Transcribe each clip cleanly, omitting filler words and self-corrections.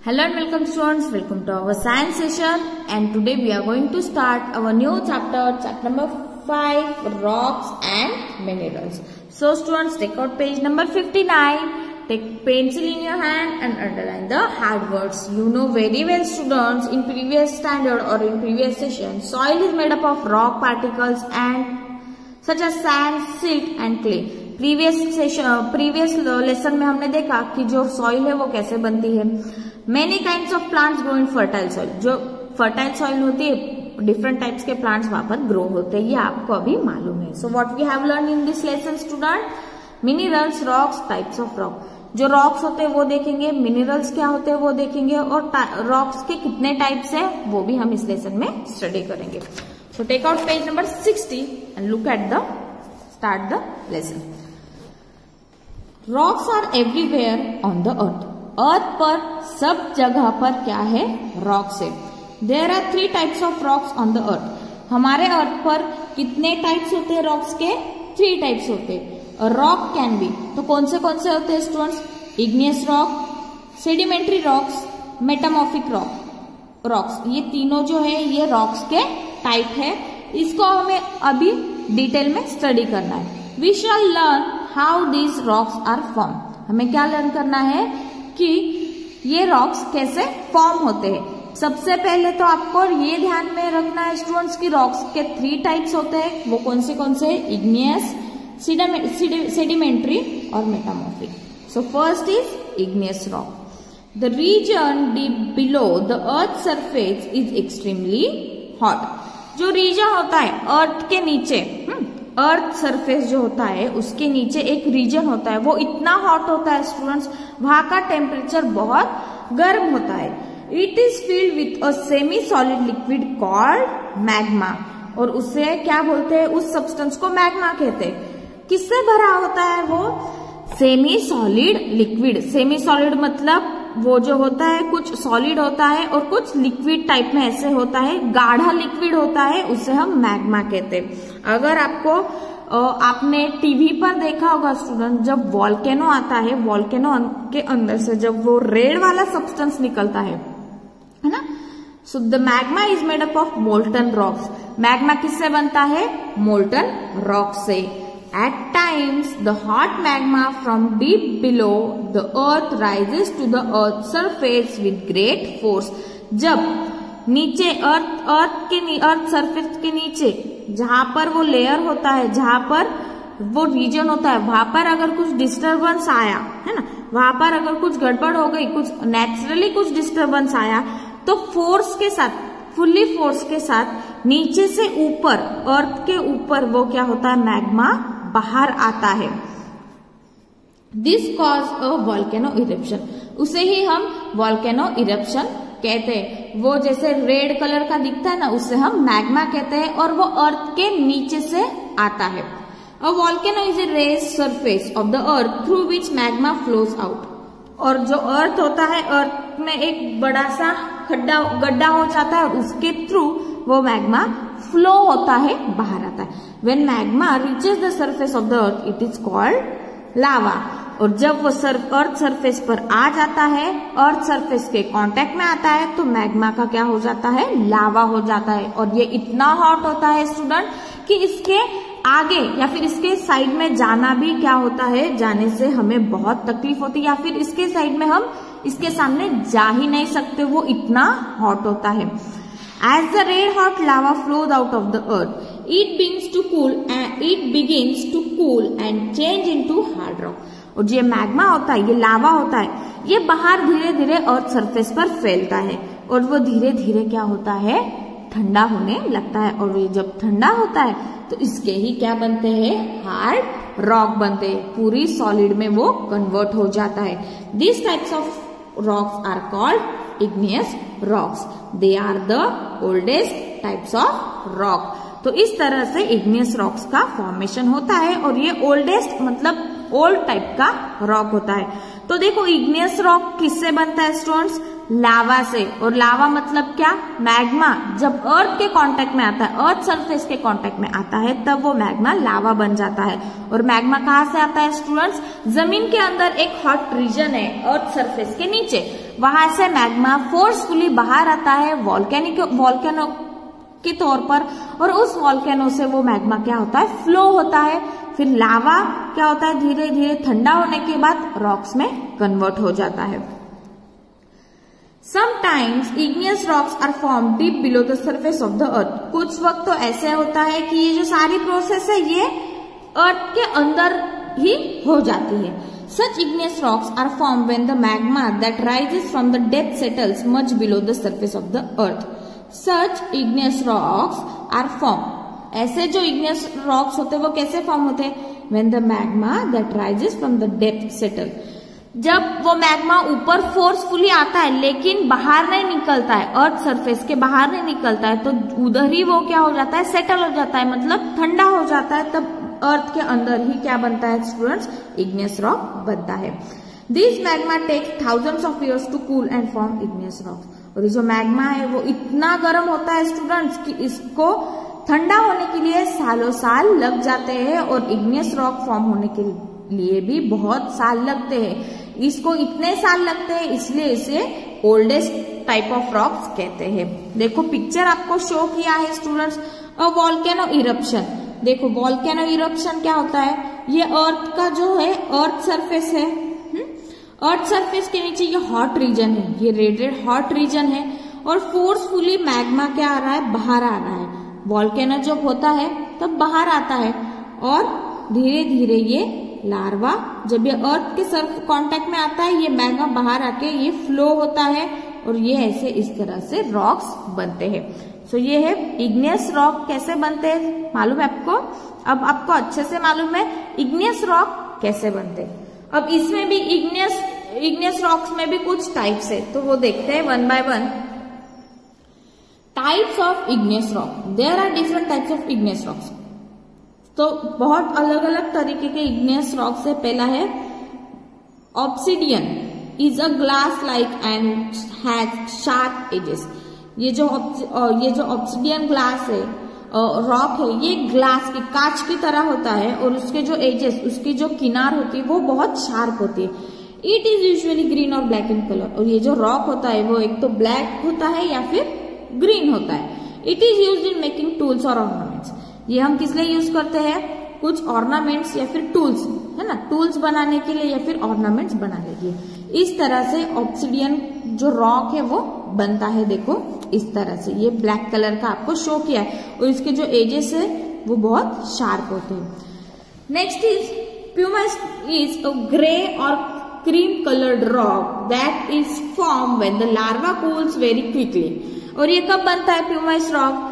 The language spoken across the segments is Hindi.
Hello and welcome students, welcome to our science session and today we are going to start our new chapter number 5, rocks and minerals. So students, take out page number 59, take pencil in your hand and underline the hard words. You know very well students, in previous standard or in previous session, soil is made up of rock particles and such as sand, silt and clay. Previous lesson में हमने देखा कि जो सॉइल है वो कैसे बनती है. Many kinds of plants grow in fertile soil. जो फर्टाइल सॉइल होती है डिफरेंट टाइप्स के प्लांट्स वहां पर ग्रो होते हैं, ये आपको अभी मालूम है. So what we have learn in this lesson student, minerals, rocks, types of rock. जो रॉक्स होते हैं वो देखेंगे, मिनरल्स क्या होते हैं वो देखेंगे और रॉक्स के कितने टाइप्स है वो भी हम इस लेसन में स्टडी करेंगे. So take out page number 60 and look at the start the lesson. Rocks are everywhere on the earth. Earth पर सब जगह पर क्या है, रॉक्स है. There are 3 types of rocks on the earth. हमारे अर्थ पर कितने टाइप्स होते हैं रॉक्स के, 3 टाइप्स होते हैं. रॉक कैन बी, तो कौन से होते हैं students, igneous rock, sedimentary rocks, metamorphic rocks. ये तीनों जो है ये रॉक्स के टाइप है. इसको हमें अभी डिटेल में स्टडी करना है. We shall learn how these rocks are form. हमें क्या लर्न करना है कि ये रॉक्स कैसे फॉर्म होते हैं. सबसे पहले तो आपको ये ध्यान में रखना है स्टूडेंट्स कि रॉक्स के 3 टाइप्स होते हैं. वो कौन से इग्नियस, सेडिमेंट्री और metamorphic. So first is igneous rock. The region deep below the earth surface is extremely hot. जो रीजन होता है अर्थ के नीचे, अर्थ सरफेस जो होता है उसके नीचे एक रीजन होता है, वो इतना हॉट होता है स्टूडेंट्स, वहां का टेम्परेचर बहुत गर्म होता है. It is filled with a semi solid liquid called magma. और उसे क्या बोलते हैं, उस सब्सटेंस को मैग्मा कहते हैं. किससे भरा होता है वो, semi solid liquid. Semi solid मतलब वो जो होता है कुछ सॉलिड होता है और कुछ लिक्विड टाइप में ऐसे होता है, गाढ़ा लिक्विड होता है, उसे हम मैग्मा कहते हैं. अगर आपने टीवी पर देखा होगा स्टूडेंट, जब वॉल्केनो आता है, वॉल्केनो के अंदर से जब वो रेड वाला सब्सटेंस निकलता है ना, so the magma is made up of molten rocks. Magma किससे बनता है, मोल्टन रॉक से. At times, the hot magma from deep below the earth rises to the earth surface with great force. जब नीचे अर्थ सरफेस के नीचे जहां पर वो लेयर होता है, जहां पर वो रीजन होता है, वहां पर अगर कुछ डिस्टरबेंस आया है ना, वहां पर अगर कुछ गड़बड़ हो गई, कुछ नेचुरली कुछ डिस्टरबेंस आया, तो फोर्स के साथ, फुल्ली फोर्स के साथ नीचे से ऊपर, अर्थ के ऊपर वो क्या होता है, मैग्मा बाहर आता है. This cause a volcano eruption. उसे ही हम वॉल्केनो इरप्शन कहते हैं. वो जैसे रेड कलर का दिखता है ना, उसे हम मैग्मा कहते हैं और वो अर्थ के नीचे से आता है. A volcano is a raised surface of the earth through which magma flows out. और जो अर्थ होता है, अर्थ में एक बड़ा सा गड्ढा हो जाता है, उसके थ्रू वो मैग्मा फ्लो होता है, बाहर आता है. When magma reaches the surface of the earth, it is called lava. और जब वो अर्थ सरफेस पर आ जाता है, अर्थ सरफेस के कांटेक्ट में आता है, तो मैग्मा का क्या हो जाता है, लावा हो जाता है. और ये इतना हॉट होता है स्टूडेंट कि इसके आगे या फिर इसके साइड में जाना भी क्या होता है, जाने से हमें बहुत तकलीफ होती है, या फिर इसके साइड में हम इसके सामने जा ही नहीं सकते, वो इतना हॉट होता है. As the red hot lava flows out of the earth, it begins to cool and change into hard rock. और जो मैग्मा होता है, ये लावा होता है, ये बाहर धीरे धीरे अर्थ सरफेस पर फैलता है और वो धीरे धीरे क्या होता है, ठंडा होने लगता है. और ये जब ठंडा होता है तो इसके ही क्या बनते हैं, हार्ड रॉक बनते हैं. पूरी सॉलिड में वो कन्वर्ट हो जाता है. This types of rocks are called igneous rocks. They are the oldest types of rock. तो इस तरह से igneous rocks का फॉर्मेशन होता है और ये oldest मतलब ओल्ड टाइप का रॉक होता है. तो देखो igneous rock किससे बनता है स्टूडेंट्स, लावा से, और लावा मतलब क्या, मैग्मा। जब अर्थ के कांटेक्ट में आता है, अर्थ सरफेस के कांटेक्ट में आता है, तब वो मैग्मा लावा बन जाता है। और मैग्मा कहाँ से आता है स्टूडेंट्स, जमीन के अंदर एक हॉट रीजन है अर्थ सरफेस के नीचे, वहां से मैग्मा फोर्सफुली बाहर आता है वॉल्केनो के तौर पर, और उस वॉल्केनो से वो मैग्मा क्या होता है, फ्लो होता है। फिर लावा क्या होता है, धीरे धीरे ठंडा होने के बाद रॉक्स में कन्वर्ट हो जाता है। Sometimes igneous rocks are formed deep below the surface of the earth. कुछ वक्त तो ऐसे होता है कि ये जो सारी प्रोसेस है ये अर्थ के अंदर ही हो जाती है। Such igneous rocks are formed when the magma that rises from the depth settles much below the surface of the earth. Such igneous rocks are formed. ऐसे जो igneous rocks होते हैं वो कैसे फॉर्म होते हैं, when the magma that rises from the depth settle. जब वो मैग्मा ऊपर फोर्सफुली आता है लेकिन बाहर नहीं निकलता है, अर्थ सरफेस के बाहर नहीं निकलता है, तो उधर ही वो क्या हो जाता है, सेटल हो जाता है, मतलब ठंडा हो जाता है, तब अर्थ के अंदर ही क्या बनता है स्टूडेंट्स, इग्नियस रॉक बनता है। This magma takes thousands of years to cool and form igneous rocks. और ये जो मैग्मा है वो इतना गर्म होता है स्टूडेंट्स कि इसको ठंडा होने के लिए सालों साल लग जाते हैं, और इग्नियस रॉक फॉर्म होने के लिए भी बहुत साल लगते हैं। इसको इतने साल लगते हैं इसलिए इसे ओल्डेस्ट टाइप ऑफ रॉक्स कहते हैं। देखो पिक्चर आपको शो किया है स्टूडेंट्स, अ वॉल्केनो इरप्शन। देखो वॉल्केनो इरप्शन क्या होता है, ये अर्थ का जो है अर्थ सरफेस है, अर्थ सरफेस के नीचे ये हॉट रीजन है, ये रेडेड हॉट रीजन है, और फोर्सफुली मैग्मा क्या आ रहा है, बाहर आ रहा है। वॉल्केनो जब होता है तब बाहर आता है, और धीरे धीरे ये लार्वा जब ये अर्थ के सर्फ कांटेक्ट में आता है, ये मैग्मा बाहर आके ये फ्लो होता है, और ये ऐसे इस तरह से रॉक्स बनते हैं। सो ये है इग्नियस रॉक कैसे बनते हैं, मालूम है आपको। अब आपको अच्छे से मालूम है इग्नियस रॉक कैसे बनते हैं। अब इसमें भी इग्नियस रॉक्स में भी कुछ टाइप्स है, तो वो देखते हैं one by one. Types of igneous rock, there are different types of igneous rocks. तो बहुत अलग अलग तरीके के इग्नियस रॉक्स है। पहला है obsidian, is a glass like and has sharp edges. ये जो ऑब्सिडियन ग्लास है, रॉक है, ये ग्लास की कांच की तरह होता है, और उसके जो एजेस, उसकी जो किनार होती है वो बहुत शार्प होती है। इट इज यूजुअली ग्रीन और ब्लैक इन कलर। और ये जो रॉक होता है वो एक तो ब्लैक होता है या फिर ग्रीन होता है। It is used in making tools और ऑर्नामेंट्स। ये हम किस लिए यूज करते हैं, कुछ ऑर्नामेंट्स या फिर टूल्स, है ना, टूल्स बनाने के लिए या फिर ऑर्नामेंट्स बनाने के लिए। इस तरह से ऑब्सिडियन जो रॉक है वो बनता है। देखो इस तरह से, ये ब्लैक कलर का आपको शो किया है, और इसके जो एजेस है वो बहुत शार्प होते हैं। Next is pumice, is a grey or cream coloured rock that is form when the larva cools very quickly. और ये कब बनता है प्यूमस रॉक,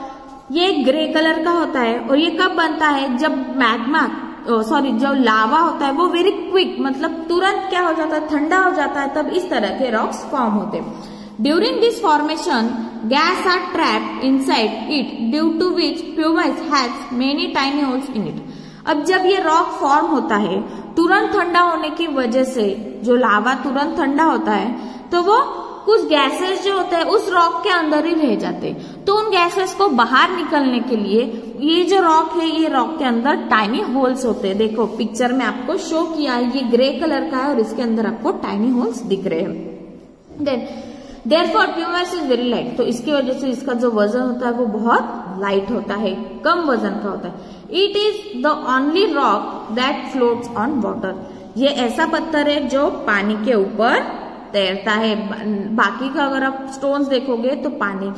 ये ग्रे कलर का होता है, और ये कब बनता है, जब मैग्मा जो लावा होता है वो वेरी क्विक, मतलब तुरंत क्या हो जाता है, ठंडा हो जाता है, तब इस तरह के रॉक्स फॉर्म होते हैं। During this formation gas are trapped inside it, due to which pumice has many tiny holes in it. अब जब ये रॉक फॉर्म होता है, तुरंत ठंडा होने की वजह से, जो लावा तुरंत ठंडा होता है, तो वो कुछ गैसेस जो होते हैं उस रॉक के अंदर ही रह जाते हैं। तो उन गैसेस को बाहर निकलने के लिए ये जो रॉक है, ये रॉक के अंदर टाइनी होल्स होते हैं। देखो पिक्चर में आपको शो किया है, ये ग्रे कलर का है और इसके अंदर आपको टाइनी होल्स दिख रहे हैं। Then therefore pumice is very light, तो इसकी वजह से इसका जो वजन होता है वो बहुत लाइट होता है, कम वजन का होता है। It is the only rock that floats on water, ये ऐसा पत्थर है जो पानी के ऊपर तैरता है। बाकी का अगर आप स्टोन्स देखोगे तो पानी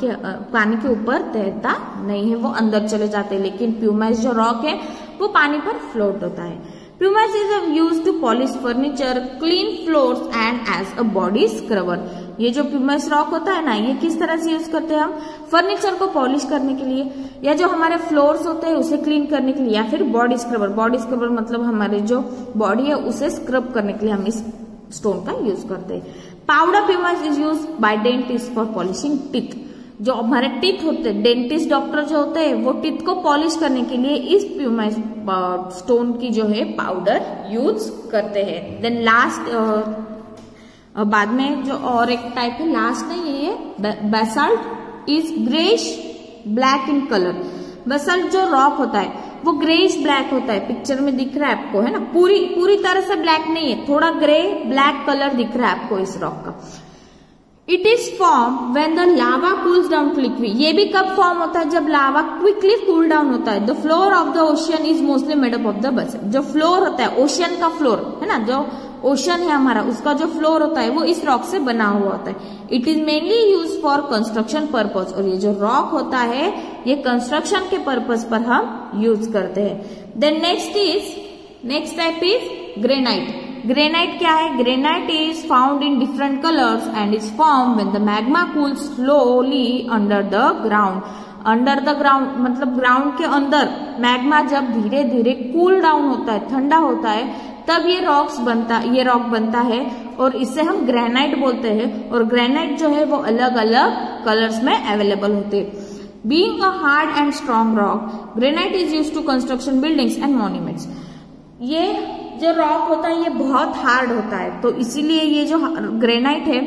के ऊपर तैरता नहीं है, वो अंदर चले जाते हैं। लेकिन प्यूमस जो रॉक है वो पानी पर फ्लोट होता है। Pumice is used to polish furniture, clean floors and as a body scrubber. ये जो प्यूमस रॉक होता है ना, ये किस तरह से यूज करते हैं हम, फर्नीचर को पॉलिश करने के लिए, या जो हमारे फ्लोर्स होते हैं उसे क्लीन करने के लिए, या फिर बॉडी स्क्रबर। बॉडी स्क्रबर मतलब हमारे जो बॉडी है उसे स्क्रब करने के लिए हम इस स्टोन का यूज करते हैं। Powder pumice is use by dentist for polishing teeth. जो हमारे टीथ होते हैं, डेंटिस्ट डॉक्टर जो होते हैं वो टीथ को पॉलिश करने के लिए इस प्यूमस स्टोन की जो है पाउडर यूज करते हैं। देन लास्ट और बाद में जो और एक टाइप है, लास्ट नहीं है ये, basalt is greyish black in colour. Basalt जो रॉक होता है वो ग्रेइश ब्लैक होता है, पिक्चर में दिख रहा है आपको, है ना, पूरी तरह से ब्लैक नहीं है, थोड़ा ग्रे ब्लैक कलर दिख रहा है आपको इस रॉक का। It is form when the lava cools down quickly. ये भी कब फॉर्म होता है, जब लावा क्विकली कूल डाउन होता है। The floor of the ocean is mostly made up of the basalt. जो फ्लोर होता है ओशियन का फ्लोर, है ना, जो ओशन है हमारा, उसका जो फ्लोर होता है वो इस रॉक से बना हुआ होता है। It is mainly use for construction purpose. और ये जो रॉक होता है ये कंस्ट्रक्शन के पर्पज पर हम यूज करते हैं। Then next type is granite. Granite क्या है? Granite is found in different colours and is form when the magma cools slowly under the ground. Under the ground मतलब ग्राउंड के अंदर मैग्मा जब धीरे धीरे कूल डाउन होता है, ठंडा होता है, तब ये रॉक बनता है और इसे हम ग्रेनाइट बोलते हैं। और ग्रेनाइट जो है वो अलग अलग कलर्स में अवेलेबल होते हैं। Being a hard and strong rock, granite is used to construction buildings and monuments. ये जो रॉक होता है ये बहुत हार्ड होता है, तो इसीलिए ये जो ग्रेनाइट है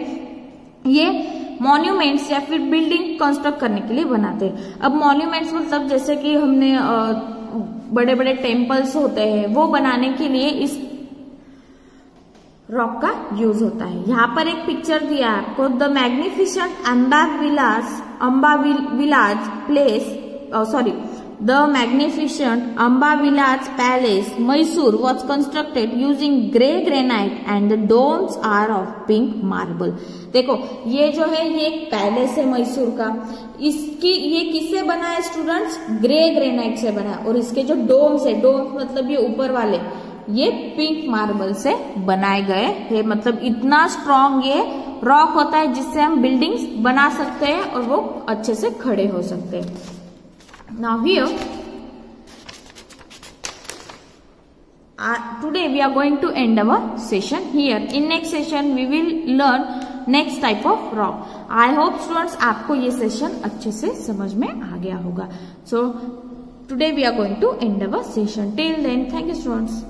ये मॉन्यूमेंट्स या फिर बिल्डिंग कंस्ट्रक्ट करने के लिए बनाते हैं। अब मॉन्यूमेंट्स मतलब जैसे कि हमने बड़े बड़े टेम्पल्स होते हैं, वो बनाने के लिए इस रॉक का यूज होता है। यहाँ पर एक पिक्चर दिया है आपको, the magnificent The magnificent Ambavilaj Palace, Mysore, was constructed using grey granite and the domes are of pink marble. देखो ये जो है ये एक पैलेस है मैसूर का, ये किससे बना है स्टूडेंट्स? ग्रे ग्रेनाइट से बना है। और इसके जो डोम्स है, डोम्स मतलब ये ऊपर वाले, ये पिंक मार्बल से बनाए गए हैं। मतलब इतना स्ट्रॉन्ग ये रॉक होता है जिससे हम बिल्डिंग्स बना सकते हैं और वो अच्छे से खड़े हो सकते हैं। Now here, today we are going to end our session here. In next session we will learn next type of rock. I hope students आपको ये session अच्छे से समझ में आ गया होगा. So today we are going to end our session. Till then, thank you students.